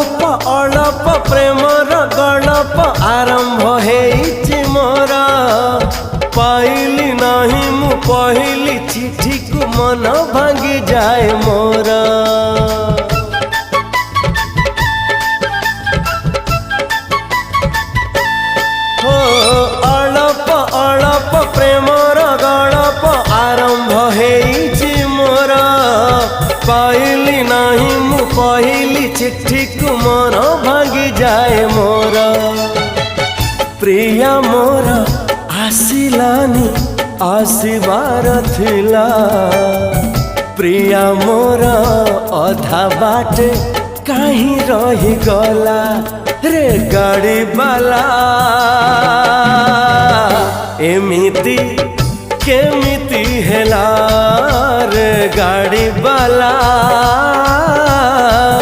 अळप Premiere गणप आरंभ हेइछि मोर पाइली नहीं मु पहली चिठी को मन भांगी जाए मोर हो अळप अळप प्रेमर गणप आरंभ हेइछि मोर पाइली नहीं मु पहली चिठी को मन भांगी जाए मोर प्रिया मोर आसिलानी आसिबार थिला प्रिया मोर अधा बाटे कहीं रही गला रे गाड़ी बाला एमिति केमिति हेला रे गाड़ी बाला।